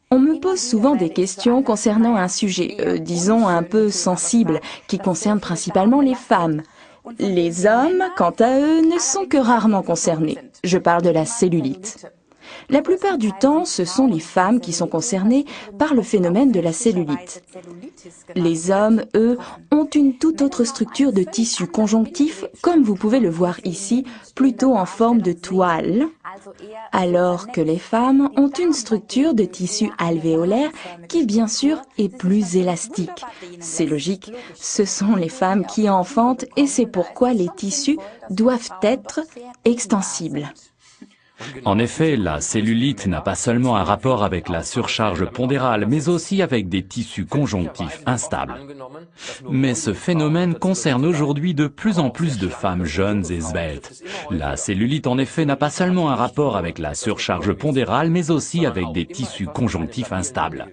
On me pose souvent des questions concernant un sujet, disons un peu sensible, qui concerne principalement les femmes. Les hommes, quant à eux, ne sont que rarement concernés. Je parle de la cellulite. La plupart du temps, ce sont les femmes qui sont concernées par le phénomène de la cellulite. Les hommes, eux, ont une toute autre structure de tissu conjonctif, comme vous pouvez le voir ici, plutôt en forme de toile, alors que les femmes ont une structure de tissu alvéolaire qui, bien sûr, est plus élastique. C'est logique, ce sont les femmes qui enfantent et c'est pourquoi les tissus doivent être extensibles. En effet, la cellulite n'a pas seulement un rapport avec la surcharge pondérale, mais aussi avec des tissus conjonctifs instables. Mais ce phénomène concerne aujourd'hui de plus en plus de femmes jeunes et sveltes. La cellulite, en effet, n'a pas seulement un rapport avec la surcharge pondérale, mais aussi avec des tissus conjonctifs instables.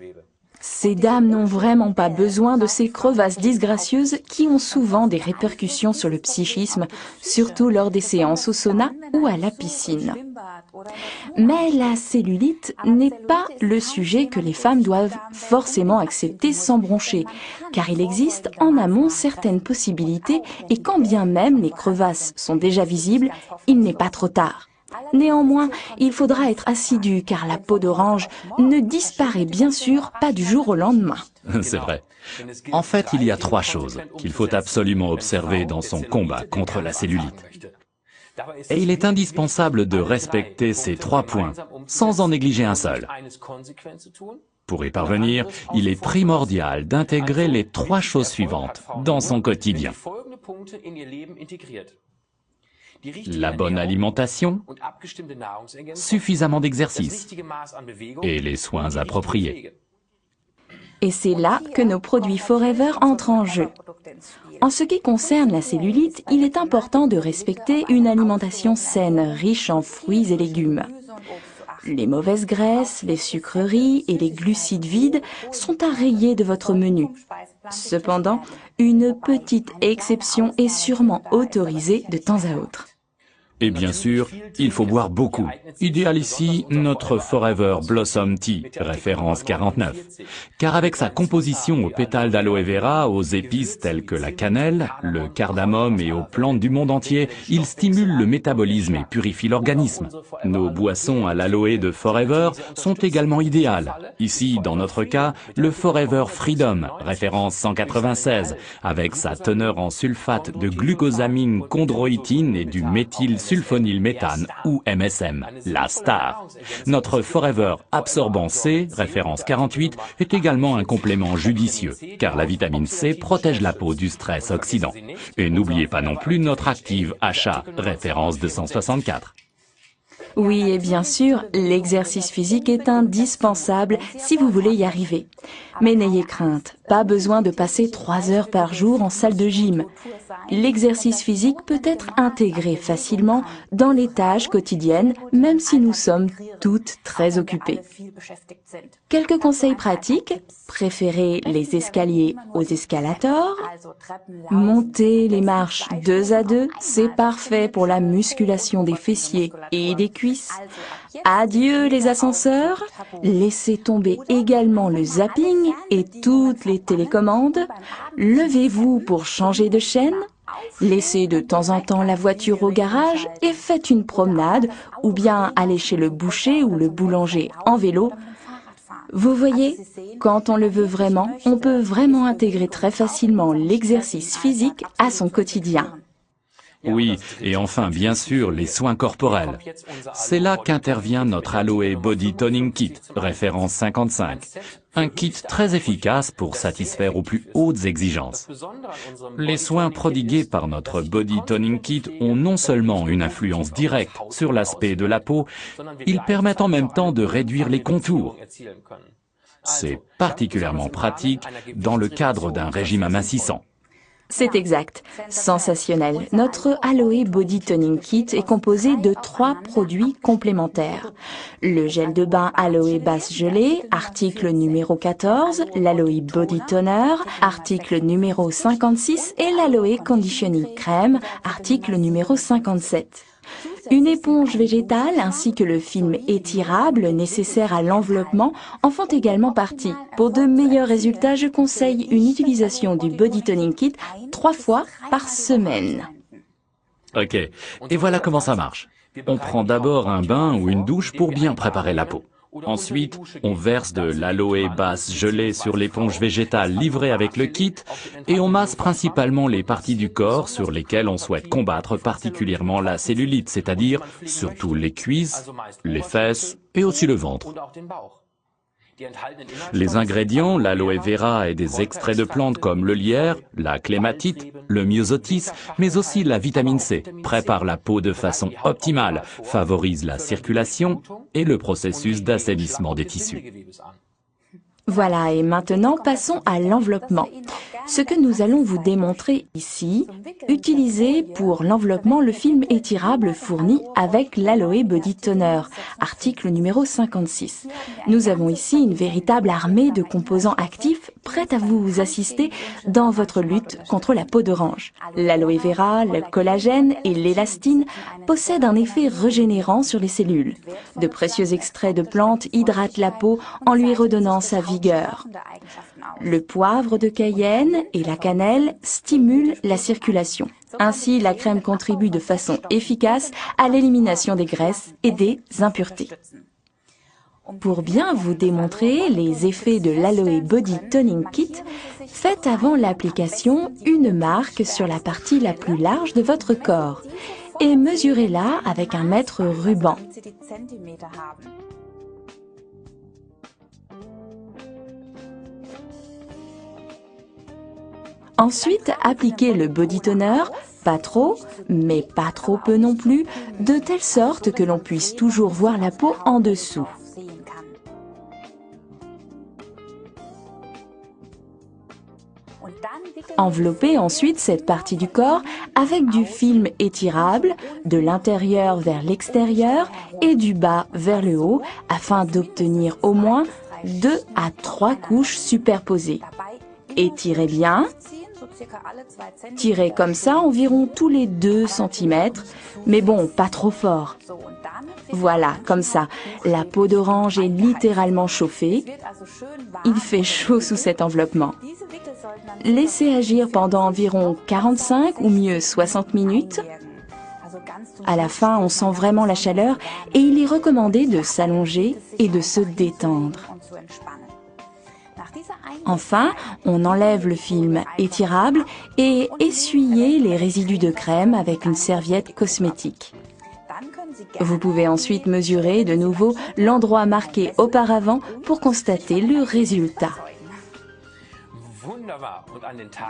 Ces dames n'ont vraiment pas besoin de ces crevasses disgracieuses qui ont souvent des répercussions sur le psychisme, surtout lors des séances au sauna ou à la piscine. Mais la cellulite n'est pas le sujet que les femmes doivent forcément accepter sans broncher, car il existe en amont certaines possibilités et quand bien même les crevasses sont déjà visibles, il n'est pas trop tard. Néanmoins, il faudra être assidu car la peau d'orange ne disparaît bien sûr pas du jour au lendemain. C'est vrai. En fait, il y a 3 choses qu'il faut absolument observer dans son combat contre la cellulite. Et il est indispensable de respecter ces 3 points, sans en négliger un seul. Pour y parvenir, il est primordial d'intégrer les 3 choses suivantes dans son quotidien. La bonne alimentation, suffisamment d'exercice et les soins appropriés. Et c'est là que nos produits Forever entrent en jeu. En ce qui concerne la cellulite, il est important de respecter une alimentation saine, riche en fruits et légumes. Les mauvaises graisses, les sucreries et les glucides vides sont à rayer de votre menu. Cependant, une petite exception est sûrement autorisée de temps à autre. Et bien sûr, il faut boire beaucoup. Idéal ici, notre Forever Blossom Tea, référence 49. Car avec sa composition aux pétales d'aloe vera, aux épices telles que la cannelle, le cardamome et aux plantes du monde entier, il stimule le métabolisme et purifie l'organisme. Nos boissons à l'aloe de Forever sont également idéales. Ici, dans notre cas, le Forever Freedom, référence 196, avec sa teneur en sulfate de glucosamine chondroïtine et du méthylsulfonylméthane ou MSM, la star. Notre Forever Absorbant C, référence 48, est également un complément judicieux, car la vitamine C protège la peau du stress oxydant. Et n'oubliez pas non plus notre Active HA, référence 264. Oui, et bien sûr, l'exercice physique est indispensable si vous voulez y arriver. Mais n'ayez crainte, pas besoin de passer 3 heures par jour en salle de gym. L'exercice physique peut être intégré facilement dans les tâches quotidiennes, même si nous sommes toutes très occupées. Quelques conseils pratiques: préférez les escaliers aux escalators. Montez les marches 2 à 2, c'est parfait pour la musculation des fessiers et des cuisses. Adieu les ascenseurs, laissez tomber également le zapping et toutes les télécommandes. Levez-vous pour changer de chaîne. Laissez de temps en temps la voiture au garage et faites une promenade ou bien allez chez le boucher ou le boulanger en vélo. Vous voyez, quand on le veut vraiment, on peut vraiment intégrer très facilement l'exercice physique à son quotidien. Oui, et enfin, bien sûr, les soins corporels. C'est là qu'intervient notre Aloe Body Toning Kit, référence 55. Un kit très efficace pour satisfaire aux plus hautes exigences. Les soins prodigués par notre Body Toning Kit ont non seulement une influence directe sur l'aspect de la peau, ils permettent en même temps de réduire les contours. C'est particulièrement pratique dans le cadre d'un régime amincissant. C'est exact. Sensationnel. Notre Aloe Body Toning Kit est composé de 3 produits complémentaires. Le gel de bain Aloe Base Gelée, article numéro 14, l'Aloe Body Toner, article numéro 56 et l'Aloe Conditioning Crème, article numéro 57. Une éponge végétale ainsi que le film étirable nécessaire à l'enveloppement en font également partie. Pour de meilleurs résultats, je conseille une utilisation du Body Toning Kit 3 fois par semaine. Ok, et voilà comment ça marche. On prend d'abord un bain ou une douche pour bien préparer la peau. Ensuite, on verse de l'aloe base gelée sur l'éponge végétale livrée avec le kit et on masse principalement les parties du corps sur lesquelles on souhaite combattre particulièrement la cellulite, c'est-à-dire surtout les cuisses, les fesses et aussi le ventre. Les ingrédients, l'aloe vera et des extraits de plantes comme le lierre, la clématite, le myosotis, mais aussi la vitamine C, préparent la peau de façon optimale, favorisent la circulation et le processus d'assainissement des tissus. Voilà, et maintenant passons à l'enveloppement. Ce que nous allons vous démontrer ici, utilisez pour l'enveloppement le film étirable fourni avec l'Aloe Body Toner, article numéro 56. Nous avons ici une véritable armée de composants actifs prêts à vous assister dans votre lutte contre la peau d'orange. L'aloe vera, le collagène et l'élastine possèdent un effet régénérant sur les cellules. De précieux extraits de plantes hydratent la peau en lui redonnant sa vigueur. Le poivre de Cayenne et la cannelle stimulent la circulation. Ainsi, la crème contribue de façon efficace à l'élimination des graisses et des impuretés. Pour bien vous démontrer les effets de l'Aloe Body Toning Kit, faites avant l'application une marque sur la partie la plus large de votre corps et mesurez-la avec un mètre ruban. Ensuite, appliquez le body toner, pas trop, mais pas trop peu non plus, de telle sorte que l'on puisse toujours voir la peau en dessous. Enveloppez ensuite cette partie du corps avec du film étirable de l'intérieur vers l'extérieur et du bas vers le haut afin d'obtenir au moins 2 à 3 couches superposées. Étirez bien. Tirez comme ça environ tous les 2 cm, mais bon, pas trop fort. Voilà, comme ça, la peau d'orange est littéralement chauffée. Il fait chaud sous cet enveloppement. Laissez agir pendant environ 45 ou mieux 60 minutes. À la fin, on sent vraiment la chaleur et il est recommandé de s'allonger et de se détendre. Enfin, on enlève le film étirable et essuyez les résidus de crème avec une serviette cosmétique. Vous pouvez ensuite mesurer de nouveau l'endroit marqué auparavant pour constater le résultat.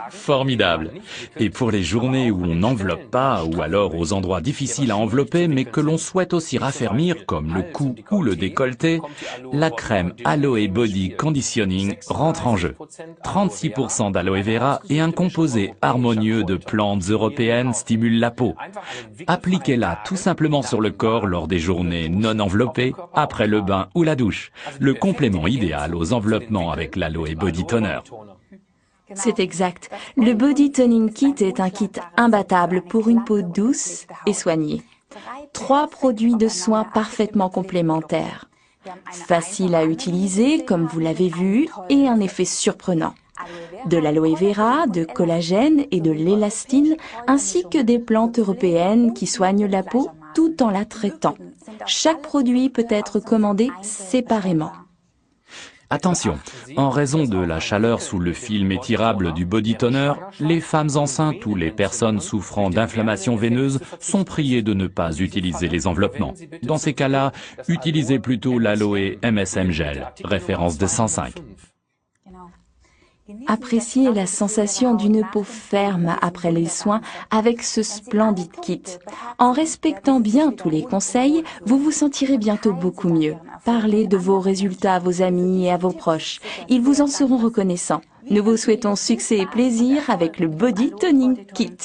Formidable. Et pour les journées où on n'enveloppe pas, ou alors aux endroits difficiles à envelopper, mais que l'on souhaite aussi raffermir, comme le cou ou le décolleté, la crème Aloe Body Conditioning rentre en jeu. 36% d'aloe vera et un composé harmonieux de plantes européennes stimule la peau. Appliquez-la tout simplement sur le corps lors des journées non enveloppées, après le bain ou la douche. Le complément idéal aux enveloppements avec l'Aloe Body Toner. C'est exact. Le Body Toning Kit est un kit imbattable pour une peau douce et soignée. 3 produits de soins parfaitement complémentaires. Facile à utiliser, comme vous l'avez vu, et un effet surprenant. De l'aloe vera, de collagène et de l'élastine, ainsi que des plantes européennes qui soignent la peau tout en la traitant. Chaque produit peut être commandé séparément. Attention, en raison de la chaleur sous le film étirable du body toner, les femmes enceintes ou les personnes souffrant d'inflammation veineuse sont priées de ne pas utiliser les enveloppements. Dans ces cas-là, utilisez plutôt l'Aloe MSM Gel, référence de 105. Appréciez la sensation d'une peau ferme après les soins avec ce splendide kit. En respectant bien tous les conseils, vous vous sentirez bientôt beaucoup mieux. Parlez de vos résultats à vos amis et à vos proches. Ils vous en seront reconnaissants. Nous vous souhaitons succès et plaisir avec le Body Toning Kit.